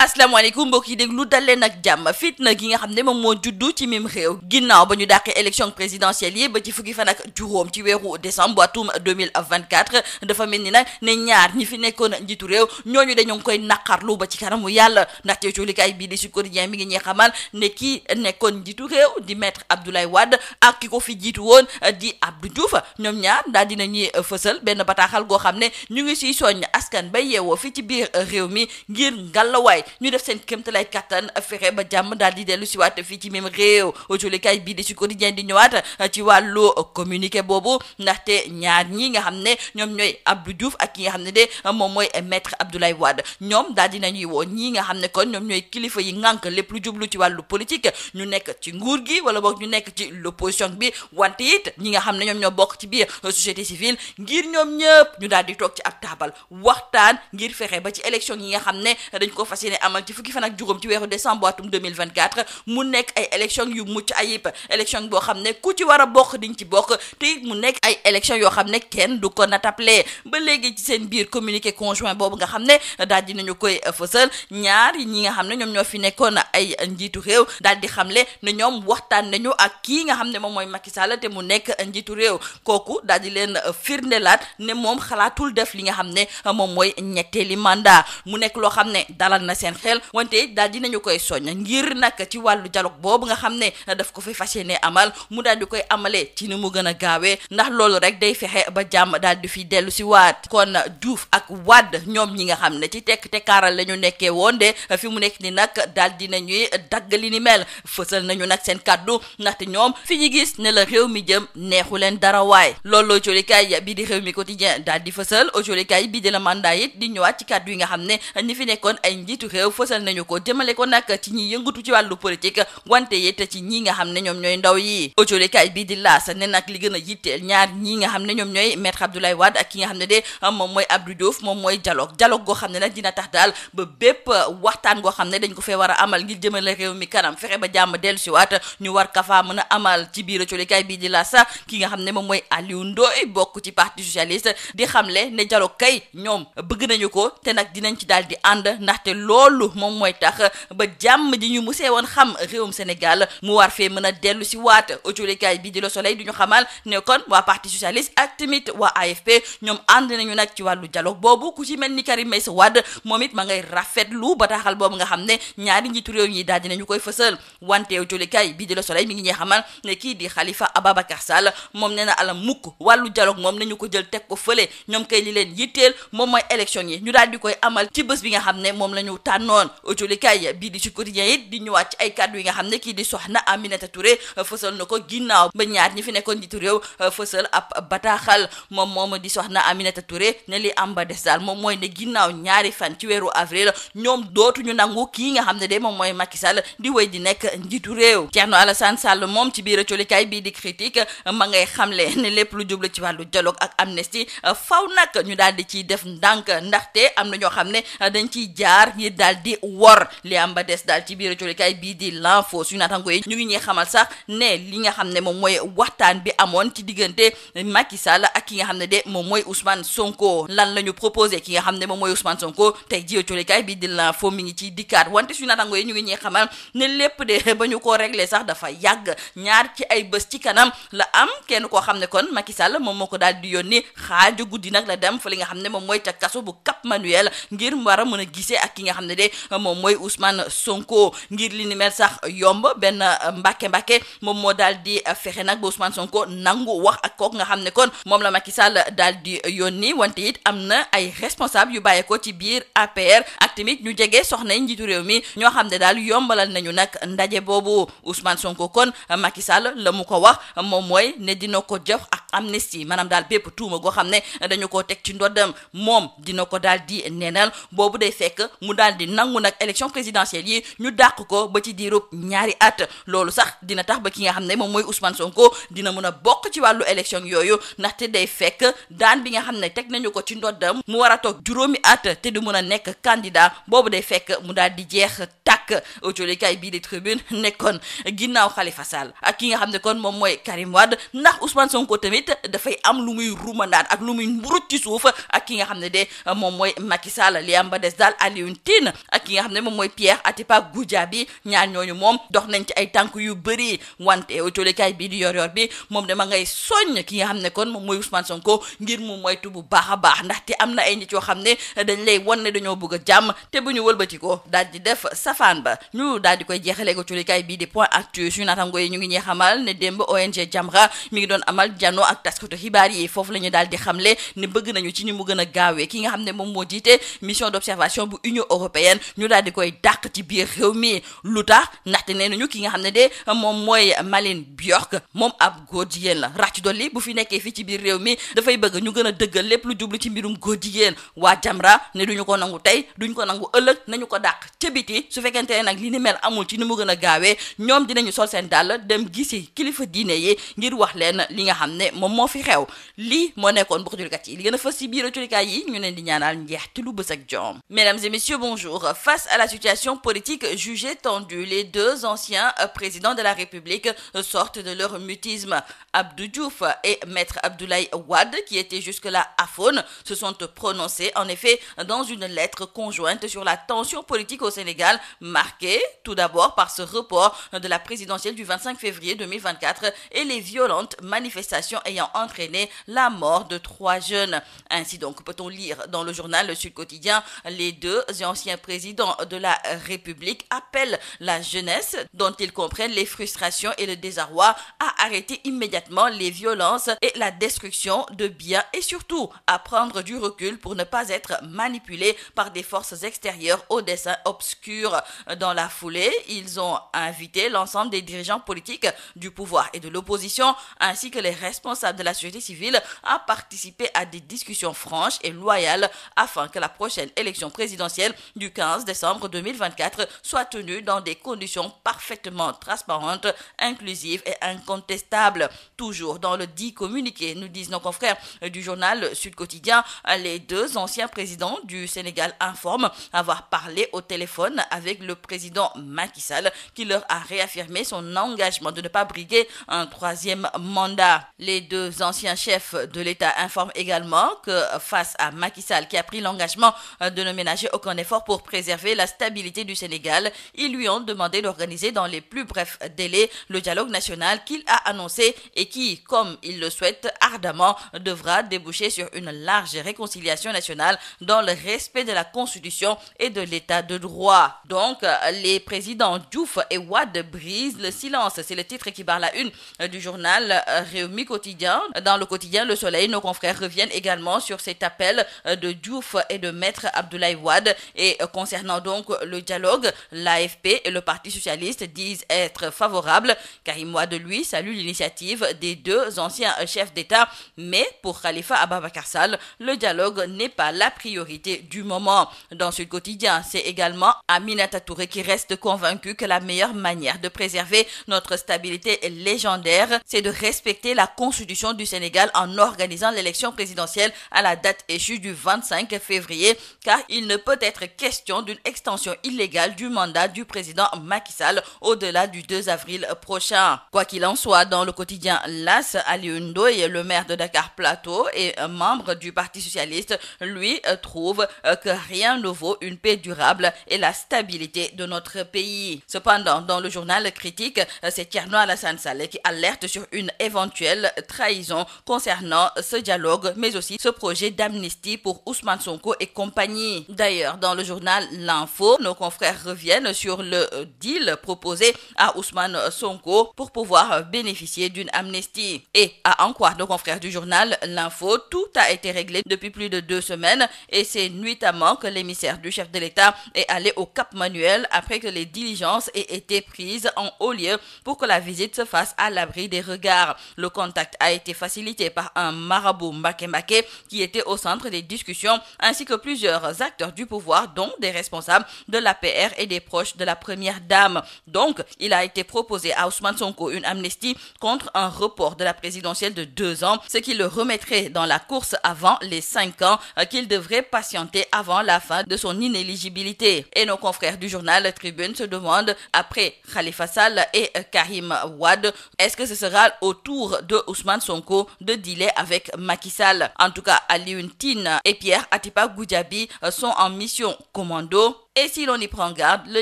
asalaamaaleykum mbokk yi déglu dal leen ak jàmm fitna gi nga xam ne moom moo juddu ci mim réew ginnaaw ba ñu dàqee élection présidentielle yi ba ci fukki fan ak juróom ci weeru décembre atum 2024 dafa mel ni nag ne ñaar ñi fi nekkoon njiitu réew ñooñu dañoo ngi koy naqarlu ba ci kanamu yàlla ndaxte coolikaay bii di Sud Quotidien mi ngi ñuy xamal ne kii nekkoon njiitu réew di maître Abdoulaye Wade ak ki ko fi jiitu woon di Abdou Diouf ñoom ñaar daal dina ñuy fësal benn bataaxal goo xam ne ñu ngi siy soññ askan ba yeewoo fi ci biir réew mi ngir ngàllawaay ñu def seen kéemtalaay kattan fexe ba jàmm daal di dellu si waat fii ci même réew autolikaay bii di Sud Quotidien di ñëwaat ci wàllu communiqué boobu ndaxte ñaar ñi nga xam ne ñoom ñooy Abdou Diouf ak ki nga xam ne de moom mooy maître Abdoulaye Wade ñoom daal dinañuy woo ñii nga xam ne kon ñoom ñooy kilifa yi ngànk lépp lu jublu ci wàllu politique ñu nekk ci nguur gi wala boog ñu nekk ci l'opposition bi wante it ñi nga xam ne ñoom ñoo bokk ci biir société civile ngir ñoom ñëpp ñu daal di toog ci ab taabal waxtaan ngir fexe ba ci élection yi nga xam ne dañ ko fas yéene amal ci fukki fan ak juróom ci weeru décembre atum 2024 mu nekk ay élection yu mucc ayib élection boo xam ne ku ci war a bokk diñ ci bokk te it mu nekk ay élection yoo xam ne kenn du ko natable ba léegi ci seen biir communiqué conjoint boobu nga xam ne daal dinañu koy fësal ñaar ñi nga xam ne ñoom ñoo fi nekkoon ay njiitu réew daal di xamle ne ñoom waxtaan nañu ak kii nga xam ne moom mooy Macky Sall te mu nekk njiitu réew kooku daal di leen firndelaat ne moom xalaatul def li nga xam ne moom mooy ñetteeli mandat mu nekk loo xam ne dalal na seen xel wante daal dinañu koy soññ ngir nag ci wàllu dialogue boobu nga xam ne daf ko fi fas yéene amal mu daal di koy amalee ci ni mu gën a gaawee ndax loolu rek day fexe ba jàmm daal di fi dellu si waat kon Diouf ak Wade ñoom ñi nga xam ne ci tekk tekkaaral la ñu nekkee woon de fi mu nekk ni nag daal dinañuy dagg li ni mel fësal nañu nag seen kàddu ndaxte ñoom fi ñu gis ne la réew mi jëm neexu leen dara waay loolu jolikaay bii di réew mi quotidien daal di fësal jolikaay bii di la mandat it di ñëwaat ci kàddu yi nga xam ne ñi fi nekkoon ay njiitu réew fësal nañu ko jëmale ko nag ci ñi yëngatu ci wàllu politique wante it ci ñi nga xam ne ñoom ñooy ndaw yi autolikaay bii di laas ne nag li gën a yitteel ñaar ñi nga xam ne ñoom ñooy maître Abdoulaye Wade ak ki nga xam ne de moom mooy Abdou Diouf moom mooy dialogue goo xam ne nag dina tax daal ba bépp waxtaan goo xam ne dañ ko fee war a amal ngir jëmale réew mi kanam fexe ba jàmm dellu si waat ñu war ka faa mën a amal ci biir autolikaay bii di laas ki nga xam ne moom mooy Aliou Ndoye bokk ci parti socialiste di xamle ne dialogue kay ñoom bëgg nañu ko te nag dinañ ci daal di ànd ndaxte loolu moom mooy tax ba jàmm ji ñu musee woon xam réewum Sénégal mu war fee mën a dellu si waat autolikaay bii di Le Soleil du ñu xamal ne kon waa parti socialiste ak tamit waa AFP ñoom ànd nañu nag ci wàllu dialogue boobu ku ci mel ni Karim Meïssa Wade moom it ma ngay rafetlu bataaxal boobu nga xam ne ñaari njiitu réew yi daal dinañu koy fësal wante autolikaay bii di Le Soleil mi ngi ñuy xamal ne kii di Khalifa Ababacar Sall moom nee na ala mukk wàllu dialogue moom nañu ko jël teg ko fële ñoom kay li leen yitteel moom mooy élection yi ñu daal di koy amal ci bés bi nga xam ne moom la ñu tànnoon autolikaay bii di Sud Quotidien it di ñëwaat ci ay kàddu yi nga xam ne kii di soxna Aminata Touré fësal na ko ginnaaw ba ñaar ñi fi nekkoon njiitu réew fësal ab bataaxal moom di soxna Aminata Touré ne li am ba des daal moom mooy ne ginnaaw ñaari fan ci weeru avril ñoom dootuñu nangu kii nga xam ne de moom mooy Macky Sall di wéy di nekk njiitu réew Thierno Alassane Sall moom ci biir autolikaay bii di critique ma ngay xamle ne lépp lu jublu ci wàllu dialogue ak amnistie faw nag ñu daal di ciy def ndànk ndaxte am na ñoo xam ne dañ ciy jaar ngir daal di wor li am ba des daal ci biir jolikaay bii di l'info suñu naataango yi ñu ngi ñuy xamal sax ne li nga xam ne moom mooy waxtaan bi amoon ci diggante Macky Sall ak ki nga xam ne de moom mooy Ousmane Sonko lan la ñu proposé ki nga xam ne moom mooy Ousmane Sonko tey ji jolikaay bii di l'info mi ngi ciy dikkaat wante suñu naataango yi ñu ngi ñuy xamal ne lépp de ba ñu ko réglé sax dafa yàgg ñaar ci ay bés ci kanam la am kenn koo xam ne kon Macky Sall moom moo ko daal di yónni xaaju guddi nag la dem fa li nga xam ne moom mooy ca kaso bu Cap Manuel ngir war a mën a gisee ak ki nga xam ne de moom mooy Ousmane Sonko ngir li ni mel sax yomb benn mbàkke moom moo daal di fexe nag ba Ousmane Sonko nangu wax ak kooku nga xam ne kon moom la Macky Sall daal di yónni wante it am na ay responsable yu bàyyeekoo ci biir APR ak tamit ñu jege soxna yi njiitu réew mi ñoo xam ne daal yombalal nañu nag ndaje boobu Ousmane Sonko kon Macky Sall la mu ko wax moom mooy ne dina ko jox ak amnistie maanaam daal bépp tuuma goo xam ne dañu koo teg ci ndoddam moom dina ko daal di neenal boobu day fekk mu daal di nangu nag élection présidentielle yi ñu dàq ko ba ci diirub ñaari at loolu sax dina tax ba ki nga xam ne moom mooy Ousmane Sonko dina mën a bokk ci wàllu élection yooyu ndaxte day fekk daan bi nga xam ne teg nañu ko ci ndoddam mu war a toog juróomi at te du mën a nekk candidat boobu day fekk mu daal di jeex tàkk nag autolikaay bii di tribune nekkoon ginnaaw Khalifa Sall ak ki nga xam ne kon moom mooy Karim Wade ndax Ousmane Sonko tamit dafay am lu muy rumandaat ak lu muy mburuj ci suuf ak ki nga xam ne de moom mooy Macky Sall li am ba des daal Alioune Tine ak ki nga xam ne moom mooy Pierre Atepa Goudiaby ñaar ñooñu moom dox nañ ci ay tànk yu bëri wante autolikaay bii di yor bi moom dama ngay soññ ki nga xam ne kon moom mooy Ousmane Sonko ngir mu moytu bu baax a baax ndaxte am na ay nit yoo xam ne dañ lay wan ne dañoo bëgg a jàmm te bu ñu wëlbatikoo daal di def safaan ba ñu daal di koy jeexalee autolikaay bii di point actu suñu naataango yi ñu ngi ñee xamal ne démb ONG Jamra mi ngi doon amal jano ak taskatu xibaar yi foofu la ñu daal di xamle ne bëgg nañu ci ñu mu gën a gaawee ki nga xam ne moom moo jiite mission d'observation bu Union européenne ñu daal di koy dàq ci biir réew mi lu tax ndaxte nee nañu ki nga xam ne de moom mooy Malin Björk moom ab góor jigéen la rax ci dolli bu fi nekkee fii ci biir réew mi dafay bëgg ñu gën a dëggal lépp lu jublu ci mbirum góor jigéen waa Jamra ne duñu ko nangu tey duñ ko nangu ëllëg nañu ko dàq ca biti su fekkente ne nag li ni mel amul ci ni mu gën a gaawee ñoom dinañu sol seen dàll dem gisi kilifa diine yi ngir wax leen li nga xam ne moom moo fi xew lii moo nekkoon bokk jullikat yi li gën a fës ci biir jullikat yi ñu leen di ñaanal njeex te lu bës ak jom. Mesdames et messieurs, bonjour. Face à la situation politique jugée tendue, les deux anciens présidents de la République sortent de leur mutisme. Abdou Diouf et Maître Abdoulaye Wade, qui étaient jusque-là aphones, se sont prononcés en effet dans une lettre conjointe sur la tension politique au Sénégal, marquée tout d'abord par ce report de la présidentielle du 25 février 2024 et les violentes manifestations ayant entraîné la mort de 3 jeunes. Ainsi donc peut-on lire dans le journal Le Sud Quotidien, les deux anciens présidents de la République appellent la jeunesse, dont ils comprennent les frustrations et le désarroi, à arrêter immédiatement les violences et la destruction de biens et surtout à prendre du recul pour ne pas être manipulés par des forces extérieures aux desseins obscurs. Dans la foulée, ils ont invité l'ensemble des dirigeants politiques du pouvoir et de l'opposition, ainsi que les responsables de la société civile, à participer à des discussions franches et loyales afin que la prochaine élection présidentielle du 15 décembre 2024 soit tenue dans des conditions parfaitement transparentes, inclusives et incontestables. Toujours dans le dit communiqué, nous disent nos confrères du journal Sud Quotidien, les deux anciens présidents du Sénégal informent avoir parlé au téléphone avec le président Macky Sall, qui leur a réaffirmé son engagement de ne pas briguer un 3e mandat. Les deux anciens chefs de l'État informent également que face à Macky Sall, qui a pris l'engagement de ne ménager aucun effort pour préserver la stabilité du Sénégal, ils lui ont demandé d'organiser dans les plus brefs délais le dialogue national qu'il a annoncé et qui, comme il le souhaite ardemment, devra déboucher sur une large réconciliation nationale dans le respect de la Constitution et de l'État de droit. Donc, les présidents Diouf et Wade brisent le silence. C'est le titre qui barre la une du journal Rewmi Quotidien. Dans le quotidien Le Soleil, nos confrères reviennent également sur cet appel de Diouf et de Maître Abdoulaye Wade. Et concernant donc le dialogue, l'AFP et le Parti socialiste disent être favorables. Karim Wade, lui, salue l'initiative des deux anciens chefs d'État. Mais pour Khalifa Ababacar Sall, le dialogue n'est pas la priorité du moment. Dans ce quotidien, c'est également Aminata Touré qui reste convaincue que la meilleure manière de préserver notre stabilité légendaire, c'est de respecter la Constitution du Sénégal en organisant l'élection présidentielle à la date échue du 25 février, car il ne peut être question d'une extension illégale du mandat du président Macky Sall au-delà du 2 avril prochain. Quoi qu'il en soit, dans le quotidien L'As, Alioune Ndoye, le maire de Dakar Plateau et membre du Parti socialiste, lui trouve que rien ne vaut une paix durable et la stabilité de notre pays. Cependant, dans le journal Critique, c'est Thierno Alassane Sall qui alerte sur une éventuelle trahison concernant ce dialogue, mais aussi ce projet d'amnistie pour Ousmane Sonko et compagnie. D'ailleurs, dans le journal L'Info, nos confrères reviennent sur le deal proposé à Ousmane Sonko pour pouvoir bénéficier d'une amnistie. Et à en croire nos confrères du journal L'Info, tout a été réglé depuis plus de 2 semaines et c'est nuitamment que l'émissaire du chef de l'État est allé au Cap Manuel après que les diligences aient été prises en haut lieu pour que la visite se fasse à l'abri des regards. Le contact a été facilité par un marabout Mbaké Mbaké qui était au centre des discussions ainsi que plusieurs acteurs du pouvoir dont des responsables de l'APR et des proches de la première dame. Donc, il a été proposé à Ousmane Sonko une amnistie contre un report de la présidentielle de 2 ans, ce qui le remettrait dans la course avant les 5 ans qu'il devrait patienter avant la fin de son inéligibilité. Et nos confrères du journal Tribune se demande, après Khalifa Sall et Karim Wade, est-ce que ce sera au tour de Ousmane Sonko de dealer avec Macky Sall? En tout cas, Alioune Tine et Pierre Atepa Goudiaby sont en mission commando. Et si l'on y prend garde, le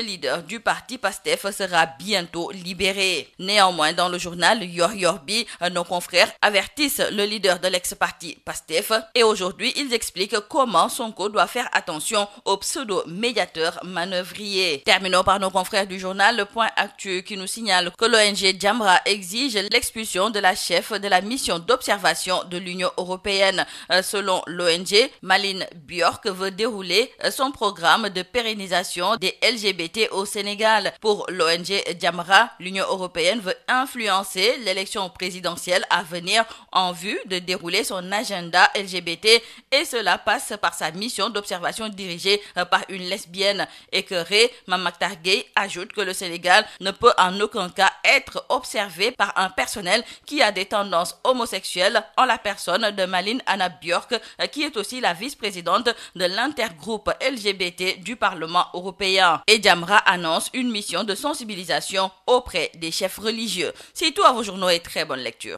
leader du parti PASTEF sera bientôt libéré. Néanmoins, dans le journal Yor Yorbi, nos confrères avertissent le leader de l'ex-parti PASTEF et aujourd'hui, ils expliquent comment Sonko doit faire attention aux pseudo-médiateurs manœuvriers. Terminons par nos confrères du journal Le Point Actu qui nous signale que l'ONG Jamra exige l'expulsion de la chef de la mission d'observation de l'Union européenne. Selon l'ONG, Malin Björk veut dérouler son programme de pérennisation des LGBT au Sénégal. Pour l'ONG Jamra, l'Union européenne veut influencer l'élection présidentielle à venir en vue de dérouler son agenda LGBT et cela passe par sa mission d'observation dirigée par une lesbienne. Écœuré, Mame Mactar Gueye ajoute que le Sénégal ne peut en aucun cas être observé par un personnel qui a des tendances homosexuelles en la personne de Malin Anna Björk, qui est aussi la vice-présidente de l'intergroupe LGBT du Parlement européen. Et Jamra annonce une mission de sensibilisation auprès des chefs religieux. C'est tout à vos journaux et très bonne lecture.